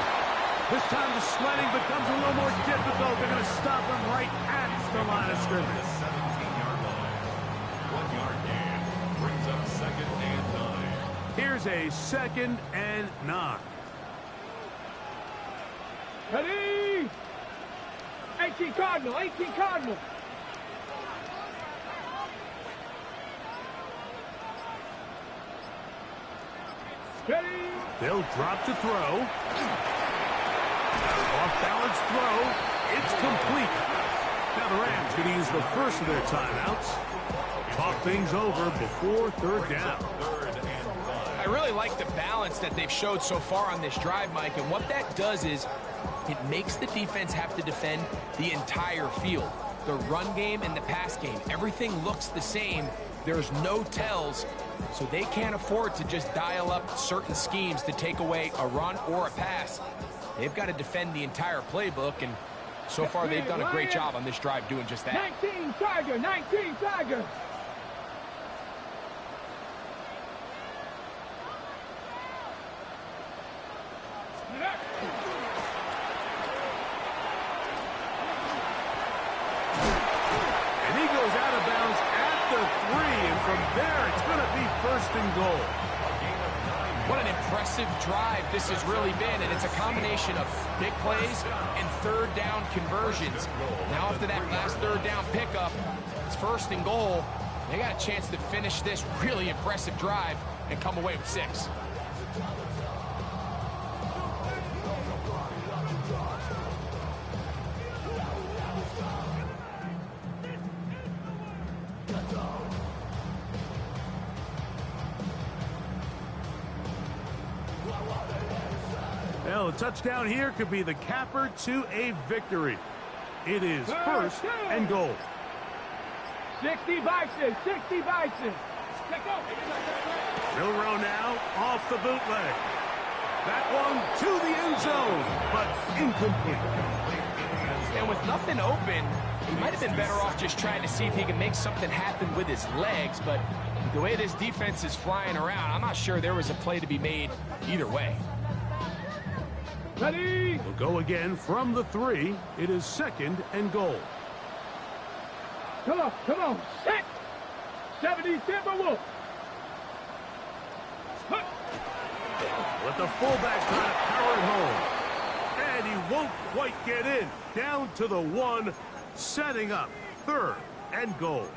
This time the sledding becomes a little more difficult. They're going to stop him right at the line of scrimmage. 17-yard line. 1 yard gain. Brings up 2nd and 9. Here's a 2nd and 9. Ready? 18 Cardinal, 18 Cardinal. Ready? They'll drop to throw. Off-balance throw. It's complete. Now the Rams could use the first of their timeouts. Talk things over before 3rd down. I really like the balance that they've showed so far on this drive, Mike, and what that does is it makes the defense have to defend the entire field. The run game and the pass game, everything looks the same. There's no tells, so they can't afford to just dial up certain schemes to take away a run or a pass. They've got to defend the entire playbook, and so far they've done a great job on this drive doing just that. 19 Tiger, 19 Tiger. And he goes out of bounds at the 3, and from there it's going to be 1st and goal. What an impressive drive this has really been, and it's a combination of big plays and 3rd down conversions. Now after that last 3rd down pickup, it's 1st and goal. They got a chance to finish this really impressive drive and come away with 6. Well, a touchdown here could be the capper to a victory. It is 1st and goal. 60 Bison, 60 Bison. Let's go. Milroe now off the bootleg. That one to the end zone, but incomplete. And with nothing open, he might have been better off just trying to see if he can make something happen with his legs, but the way this defense is flying around, I'm not sure there was a play to be made either way. Ready? We'll go again from the 3. It is 2nd and goal. Come on, set. 70 Timberwolves. With the fullback trying to power it home. And he won't quite get in. Down to the 1, setting up 3rd and goal.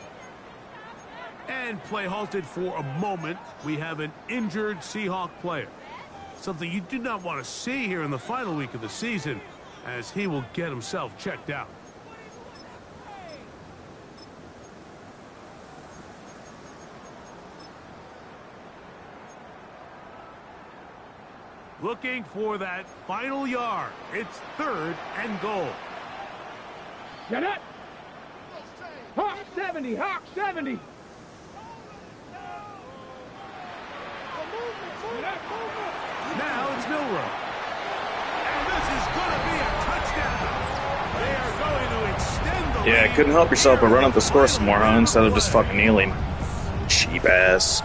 And play halted for a moment. We have an injured Seahawk player. Something you do not want to see here in the final week of the season, as he will get himself checked out. Looking for that final yard. It's 3rd and goal. Get it. Hawk 70, Hawk 70. Now it's Milroe. And this is going to be a touchdown. They are going to extend the lead. Yeah, couldn't help yourself but run up the score some more, huh? Instead of just fucking kneeling. Cheap ass.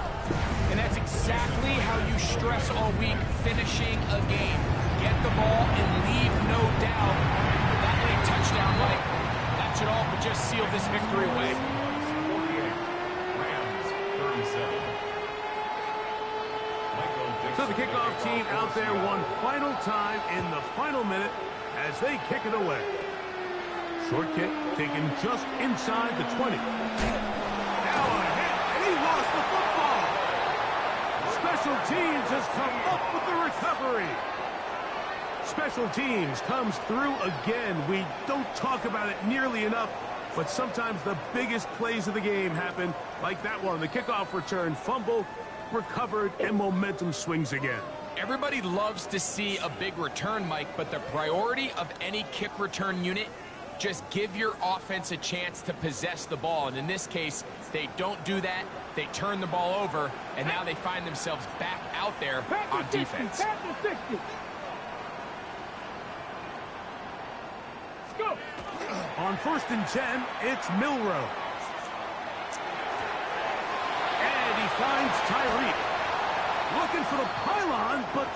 And that's exactly how you stress all week finishing a game. Get the ball and leave no doubt. With that late touchdown, Mike, that should all but just seal this victory away. 48. Rams 37. So the kickoff team out there one final time in the final minute as they kick it away. Short kick taken just inside the 20. Now a hit, and he lost the football. Special teams has come up with the recovery. Special teams comes through again. We don't talk about it nearly enough, but sometimes the biggest plays of the game happen like that one. The kickoff return, fumble, recovered, and momentum swings again. Everybody loves to see a big return, Mike, but the priority of any kick return unit, just give your offense a chance to possess the ball. And in this case, they don't do that. They turn the ball over, and now they find themselves back out there on defense. Pass to 60. Let's go. On 1st and 10, it's Milroe. And he finds Tyreek. Looking for the pylon, but